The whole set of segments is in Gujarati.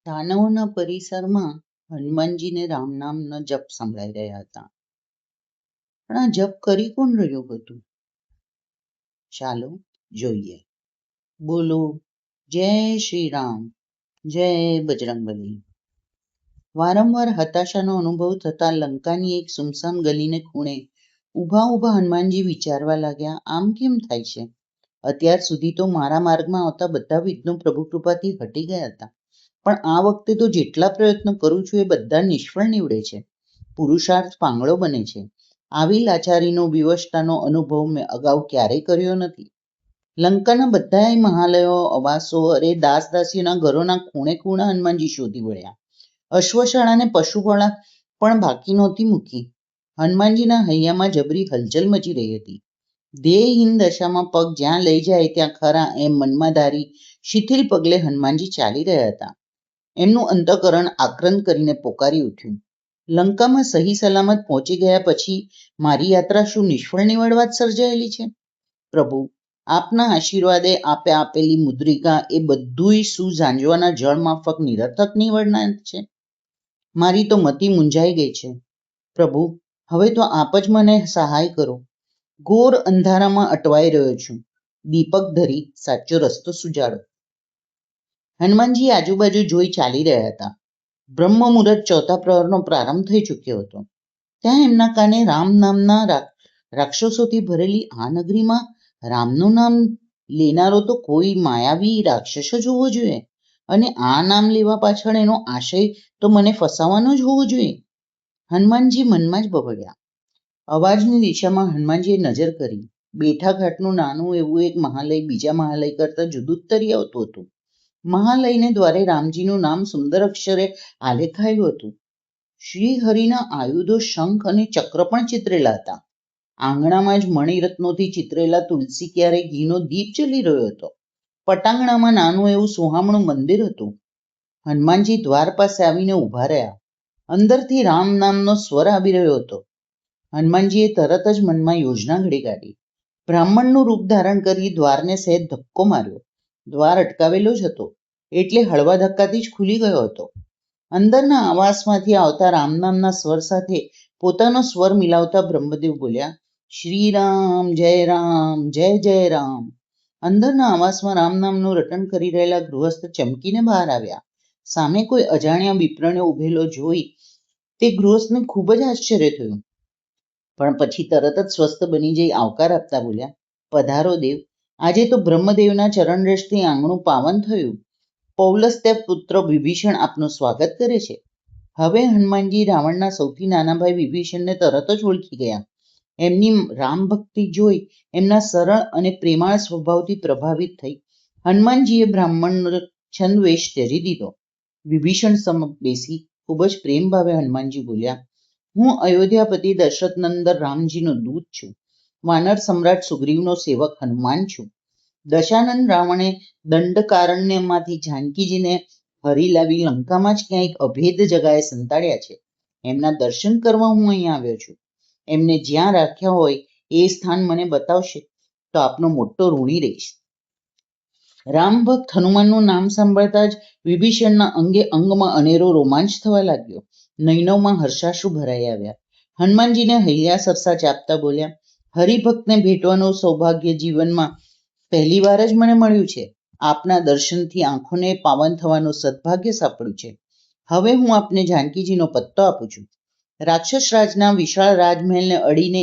દાનવોના પરિસરમાં હનુમાનજીને રામ નામનો જપ સંભળાઈ રહ્યા હતા. પણ આ જપ કરી કોણ રહ્યું હતું? ચાલો જોઈએ. બોલો જય શ્રી રામ, જય બજરંગબલી. વારંવાર હતાશાનો અનુભવ થતા લંકાની એક સુમસામ ગલીને ખૂણે ઊભા હનુમાનજી વિચારવા લાગ્યા, આમ કેમ થાય છે? અત્યાર સુધી તો મારા માર્ગમાં આવતા બધા વિઘ્નો પ્રભુ કૃપાથી હટી ગયા હતા, પણ આ વખતે તો જેટલા પ્રયત્નો કરું છું એ બધા નિષ્ફળ નીવડે છે. પુરુષાર્થ પાંગળો બને છે. આવી લાચારીનો વિવશતાનો અનુભવ મેં અગાઉ ક્યારેય કર્યો નથી. લંકાના બધા મહાલયો, અવાસો, દાસ દાસીઓના ઘરોના ખૂણે ખૂણા હનુમાનજી શોધી વળ્યા. અશ્વશાળાને પશુશાળા પણ બાકી નહોતી મૂકી. હનુમાનજીના હૈયામાં જબરી હલચલ મચી રહી હતી. દેહહીન દશામાં પગ જ્યાં લઈ જાય ત્યાં ખરા એમ મનમાં ધારી શિથિલ પગલે હનુમાનજી ચાલી રહ્યા હતા. એમનું અંતઃકરણ આક્રંદ કરીને પોકારી ઉઠ્યું, લંકામાં સહી સલામત પહોંચી ગયા પછી મારી યાત્રા શું નિષ્ફળ નીવડવા જ સર્જાયેલી છે? પ્રભુ, આપના આશીર્વાદે આપે આપેલી મુદ્રિકા એ બધુંય શું ઝાંઝવાના જળ માફક નિરર્થક નીવડનાર છે? મારી તો મતિ મૂંઝાઈ ગઈ છે. પ્રભુ, હવે તો આપ જ મને સહાય કરો. ઘોર અંધારામાં અટવાઈ રહ્યો છું. દીપક ધરી સાચો રસ્તો સુજાડો. હનુમાનજી આજુબાજુ જોઈ ચાલી રહ્યા હતા. બ્રહ્મ મુહૂર્ત ચોથા પ્રહરનો પ્રારંભ થઈ ચૂક્યો હતો. ત્યાં એમના કાને રામ નામના રાક્ષસોથી ભરેલી આ નગરીમાં રામનું નામ લેનારો તો કોઈ માયાવી રાક્ષસ જ હોવો જોઈએ, અને આ નામ લેવા પાછળ એનો આશય તો મને ફસાવાનો જ હોવો જોઈએ. હનુમાનજી મનમાં જ બબડ્યા. અવાજની દિશામાં હનુમાનજીએ નજર કરી. બેઠા ઘાટનું નાનું એવું એક મહાલય બીજા મહાલય કરતા જુદું તરી આવતું હતું. મહાલયને દ્વારે રામજીનું નામ સુંદર અક્ષરે આલેખાયેલું હતું. શ્રી હરિના આયુધો શંખ અને ચક્ર પણ ચિતરેલા હતા. આંગણામાં જ મણિરત્નોથી ચિતરેલા તુલસી ક્યારે ઘીનો દીપ જલી રહ્યો હતો. પટાંગણામાં નાનું એવું સુહામણું મંદિર હતું. હનુમાનજી દ્વાર પાસે આવીને ઊભા રહ્યા. અંદરથી રામ નામનો સ્વર આવી રહ્યો હતો. હનુમાનજીએ તરત જ મનમાં યોજના ઘડી કાઢી. બ્રાહ્મણનું રૂપ ધારણ કરી દ્વારને સહેજ ધક્કો માર્યો. દ્વાર અટકાવેલો જ હતો, એટલે હળવા ધક્કાથી જ ખુલી ગયો હતો. અંદરના આવાસમાંથી આવતા રામ નામના સ્વર સાથે પોતાનો સ્વર મિલાવતા બ્રહ્મદેવ બોલ્યા, શ્રી રામ, જય જય રામ. અંદરના આવાસમાં રામ નામનું રટણ કરી રહેલા ગૃહસ્થ ચમકીને બહાર આવ્યા. સામે કોઈ અજાણ્યા વિપ્રને ઉભેલો જોઈ તે ગૃહસ્થને ખૂબ જ આશ્ચર્ય થયું, પણ પછી તરત જ સ્વસ્થ બની જઈ આવકાર આપતા બોલ્યા, પધારો દેવ. આજે તો બ્રહ્મદેવના ચરણરજથી આંગણું પાવન થયું. પૌલસ્ત્ય પુત્ર વિભીષણ આપનું સ્વાગત કરે છે. હવે હનુમાનજી રાવણના સૌથી નાના ભાઈ વિભીષણને તરત જ ઓળખી ગયા. એમની રામ ભક્તિ જોઈ એમના સરળ અને પ્રેમાળ સ્વભાવથી પ્રભાવિત થઈ હનુમાનજીએ બ્રાહ્મણ છંદવેશ ત્યજી દીધો. વિભીષણ સમક્ષ બેસી ખૂબ જ પ્રેમ ભાવે હનુમાનજી બોલ્યા, હું અયોધ્યાપતિ દશરથ નંદન રામજીનો દૂત છું. વાનર સમ્રાટ સુગ્રીવનો સેવક હનુમાન છું. દશાનંદ રાવણે દંડકારણ્યમાંથી જાનકીજીને હરી લાવી લંકામાં જ ક્યાંક અભેદ જગાએ સંતાડ્યા છે. એમના દર્શન કરવા હું અહીંયા આવ્યો છું. એમને જ્યાં રાખ્યા હોય એ સ્થાન મને બતાવશે તો આપનો મોટો ઋણી રહીશ. રામ ભક્ત હનુમાનનું નામ સાંભળતા જ વિભીષણના અંગે અંગમાં અનેરો રોમાંચ થવા લાગ્યો. નયનોમાં હર્ષાશ્રુ ભરાઈ આવ્યા. હનુમાનજીને હૈયા સરસા ચાપતા બોલ્યા, હરિભક્તને ભેટવાનું સૌભાગ્ય જીવનમાં પહેલી વાર જ મને મળ્યું છે. આપના દર્શનથી આંખોને પાવન થવાનું સદભાગ્ય સાંપડ્યું છે. હવે હું આપને જાનકીજીનો પત્તો આપું છું. રાક્ષસ રાજના વિશાળ રાજમહેલને અડીને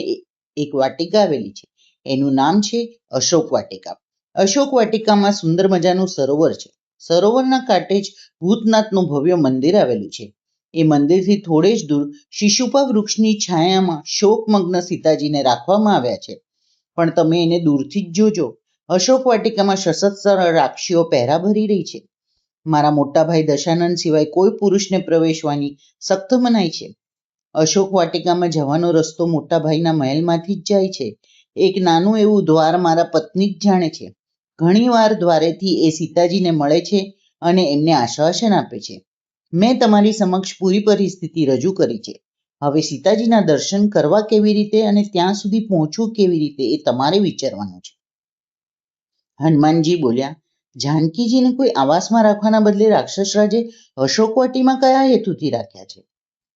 એક વાટિકા આવેલી છે. એનું નામ છે અશોક વાટિકા. અશોક વાટિકામાં સુંદર મજાનું સરોવર છે. સરોવરના કાંઠે જ ભૂતનાથનું ભવ્ય મંદિર આવેલું છે. એ મંદિરથી થોડે જ દૂર શિશુપા વૃક્ષની છાયામાં શોકમગ્ન સીતાજીને રાખવામાં આવ્યા છે. પણ તમે એને દૂરથી જ જોજો. અશોક વાટિકામાં સશસ્ત્ર રાખીઓ પહેરા ભરી રહી છે. મારા મોટા ભાઈ દશાનંદ સિવાય કોઈ પુરુષને પ્રવેશવાની સખ્ત મનાઈ છે. અશોક વાટિકામાં જવાનો રસ્તો મોટા ભાઈના મહેલમાંથી જ જાય છે. એક નાનું એવું દ્વાર મારા પત્ની જ જાણે છે. ઘણી વાર દ્વારેથી એ સીતાજીને મળે છે અને એમને આશ્વાસન આપે છે. મેં તમારી સમક્ષ પૂરી પરિસ્થિતિ રજૂ કરી છે. હવે સીતાજીના દર્શન કરવા કેવી રીતે અને ત્યાં સુધી પહોંચવું કેવી રીતે એ તમારે વિચારવાનું છે. હનુમાનજી બોલ્યા, જાનકીજીને કોઈ આવાસમાં રાખવાના બદલે રાક્ષસ રાજે અશોકવાટીમાં કયા હેતુથી રાખ્યા છે?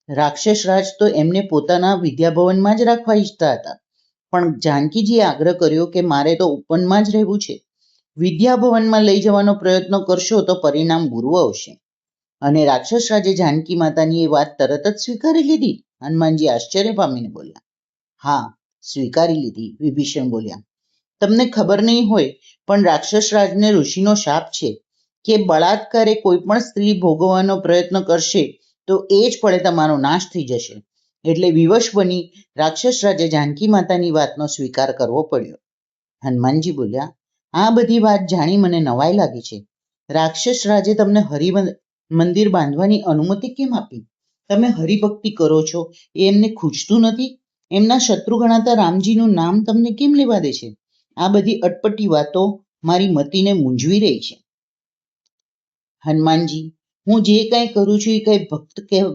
રાક્ષસ રાજ તો એમને પોતાના વિદ્યાભવનમાં જ રાખવા ઈચ્છતા હતા, પણ જાનકીજીએ આગ્રહ કર્યો કે મારે તો ઉપવનમાં જ રહેવું છે. વિદ્યાભવનમાં લઈ જવાનો પ્રયત્ન કરશો તો પરિણામ બુરું આવશે. અને રાક્ષસ રાજે જાનકી માતાની એ વાત તરત જ સ્વીકારી લીધી? હનુમાનજી આશ્ચર્ય પામીને બોલ્યા. હા, સ્વીકારી લીધી, વિભીષણ બોલ્યા. તમને ખબર નહીં હોય, પણ રાક્ષસ રાજને ઋષિનો શાપ છે કે બળાત્કારે કોઈ પણ સ્ત્રી ભોગવવાનો પ્રયત્ન કરશે તો એ જ પળે તમારો નાશ થઈ જશે. એટલે વિવશ બની રાક્ષસ રાજે જાનકી માતાની વાતનો સ્વીકાર કરવો પડ્યો. હનુમાનજી બોલ્યા, આ બધી વાત જાણી મને નવાઈ લાગી છે. રાક્ષસ રાજે તમને મંદિર બાંધવાની અનુમતિ કેમ આપી? તમે હરિભક્તિ કરો છો એ એમને ખૂંચતું નથી? એમના શત્રુ ગણાતા રામજીનું નામ તમને કેમ લેવા દે છે? આ બધી અટપટી વાતો મારી મતીને મૂંઝવી રહી છે. હનુમાનજી, હું જે કંઈ કરું છું એ કઈ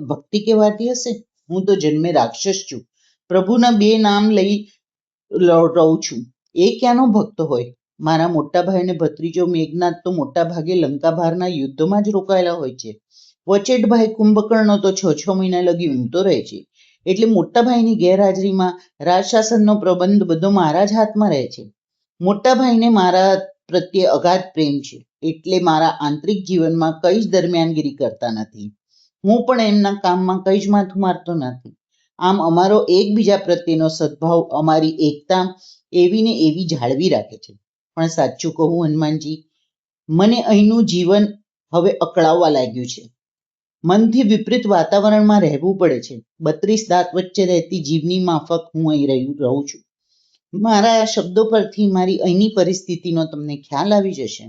ભક્તિ કહેવાતી હશે? હું તો જન્મે રાક્ષસ છું. પ્રભુના બે નામ લઈ રહું છું. એ ક્યાંનો ભક્ત હોય? મારા મોટા ભાઈ અને ભત્રીજો મેઘનાથ તો મોટા ભાગે લંકાભારના યુદ્ધમાં જ રોકાયેલા હોય છે. વચેટભાઈ કુંભકર્ણ તો 6 મહિના લગી ઊંઘતો રહે છે. એટલે મોટા ભાઈની ગેરહાજરીમાં રાજશાસનનો પ્રબંધ બધો મારા જ હાથમાં રહે છે. મોટા ભાઈને મારા પ્રત્યે અગાધ પ્રેમ છે, એટલે મારા આંતરિક જીવનમાં કઈ જ દરમિયાનગીરી કરતા નથી. હું પણ એમના કામમાં કઈ જ માથું મારતો નથી. આમ અમારો એકબીજા પ્રત્યેનો સદભાવ અમારી એકતા એવી ને એવી જાળવી રાખે છે. પણ સાચું કહું હનુમાનજી, મને અહીંનું જીવન હવે અકળાવવા લાગ્યું છે. મનથી વિપરીત વાતાવરણમાં રહેવું પડે છે. 32 દાંત વચ્ચે રહેતી જીવની માફક હું અહીં રહું છું. મારા આ શબ્દો પરથી મારી અહીંની પરિસ્થિતિનો તમને ખ્યાલ આવી જશે.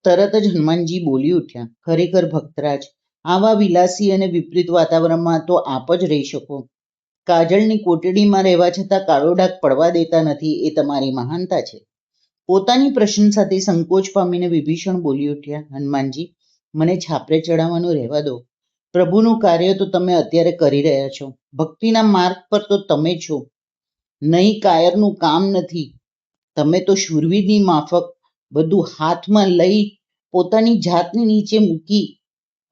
તરત જ હનુમાનજી બોલી ઉઠ્યા, ખરેખર ભક્તરાજ, આવા વિલાસી અને વિપરીત વાતાવરણમાં તો આપ જ રહી શકો. કાજળની કોટડીમાં રહેવા છતાં કાળો ડાઘ પડવા દેતા નથી, એ તમારી મહાનતા છે. પોતાની પ્રશંસાથી સંકોચ પામીને વિભીષણ બોલી ઉઠ્યા, હનુમાનજી, મને છાપરે ચડાવવાનું રહેવા દો. પ્રભુનું કાર્ય તો તમે અત્યારે કરી રહ્યા છો. ભક્તિના માર્ગ પર તો તમે છો. નહીં કાયરનું કામ નથી. તમે તો શૂરવીરની માફક બધું હાથમાં લઈ પોતાની જાતને નીચે મૂકી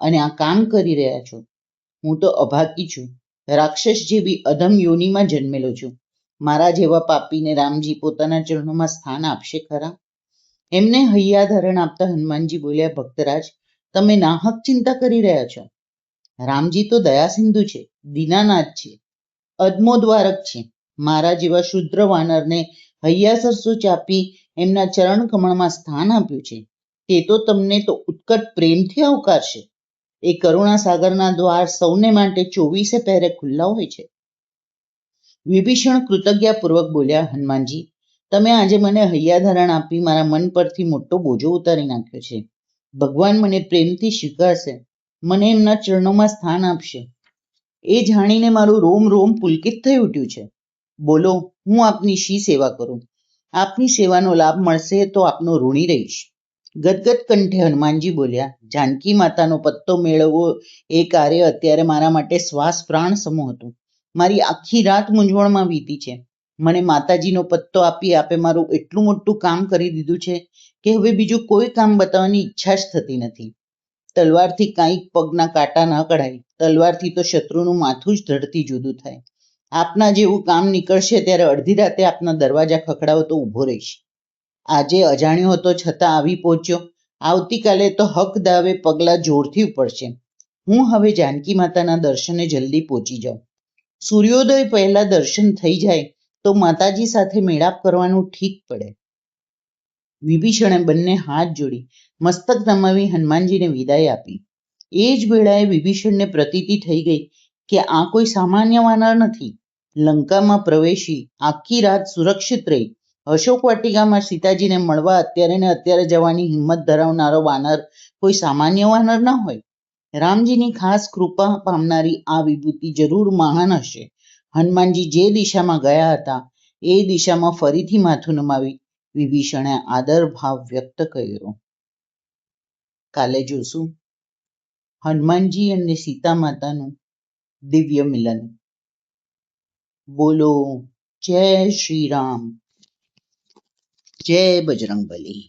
અને આ કામ કરી રહ્યા છો. હું તો અભાગી છું. રાક્ષસ જેવી અધમ યોનિમાં જન્મેલો છું. મારા જેવા પાપીને રામજી પોતાના ચરણોમાં સ્થાન આપશે ખરા? એમને હૈયાધારણ આપતા હનુમાનજી બોલ્યા, ભક્તરાજ, તમે નાહક ચિંતા કરી રહ્યા છો. રામજી તો દયાસિંધુ છે, દીનાનાથ છે, અદમોદ્વારક છે. મારા જેવા શુદ્ર વાનરને હૈયાસરસો ચાપી એમના ચરણ કમળમાં સ્થાન આપ્યું છે. તે તો તમને તો ઉત્કટ પ્રેમથી આવકારશે. એ કરુણા સાગરના દ્વાર સૌને માટે 24 પહેરે ખુલ્લા હોય છે. વિભીષણ કૃતજ્ઞતાપૂર્વક બોલ્યા, હનુમાનજી, તમે આજે મને હૈયાધારણ આપી મારા મન પરથી મોટો બોજો ઉતારી નાખ્યો છે. ભગવાન મને પ્રેમથી સ્વીકારશે, મને એમના ચરણોમાં સ્થાન આપશે. એ જાણીને મારું રોમ રોમ પુલકિત થઈ ઉઠ્યું છે. બોલો, હું આપની શી સેવા કરું? આપની સેવાનો લાભ મળશે તો આપનો ઋણી રહીશ. ગદગદ કંઠે હનુમાનજી બોલ્યા, જાનકી માતાનો પત્તો મેળવવો એ કાર્ય અત્યારે મારા માટે શ્વાસ પ્રાણ સમો હતું. મારી આખી રાત મૂંઝવણમાં વીતી છે. મને માતાજીનો પત્તો આપી આપે મારું એટલું મોટું કામ કરી દીધું છે કે હવે બીજું કોઈ કામ બતાવવાની ઈચ્છા જ થતી નથી. તલવારથી કાંઈક પગના કાંટા ન કઢાય. તલવારથી તો શત્રુનું માથું જ ધડથી જુદું થાય. આપના જેવું કામ નીકળશે ત્યારે અડધી રાતે આપના દરવાજા ખખડાવતો ઊભો રહીશ. આજે અજાણ્યો હતો છતાં આવી પહોંચ્યો. આવતીકાલે તો હક દાવે પગલાં જોરથી ઉપડશે. હું હવે જાનકી માતાના દર્શને જલ્દી પહોંચી જાઉં. સૂર્યોદય પહેલા દર્શન થઈ જાય તો માતાજી સાથે મેળાપ કરવાનું ઠીક પડે. વિભીષણે બંને હાથ જોડી મસ્તક નમાવી હનુમાનજીને વિદાય આપી. એ જ વેળાએ વિભીષણને પ્રતીતિ થઈ ગઈ કે આ કોઈ સામાન્ય વાનર નથી. લંકામાં પ્રવેશી આખી રાત સુરક્ષિત રહી અશોક વાટિકામાં સીતાજીને મળવા અત્યારે ને અત્યારે જવાની હિંમત ધરાવનારો વાનર કોઈ સામાન્ય વાનર ન હોય. રામજીની ખાસ કૃપા પામનારી આ વિભૂતિ જરૂર મહાન હશે. હનુમાનજી જે દિશામાં ગયા હતા એ દિશામાં ફરીથી માથું નમાવી વિભીષણે આદર ભાવ વ્યક્ત કર્યો. કાલે જોશું હનુમાનજી અને સીતા માતાનું દિવ્ય મિલન. બોલો જય શ્રી રામ, જય બજરંગબલી.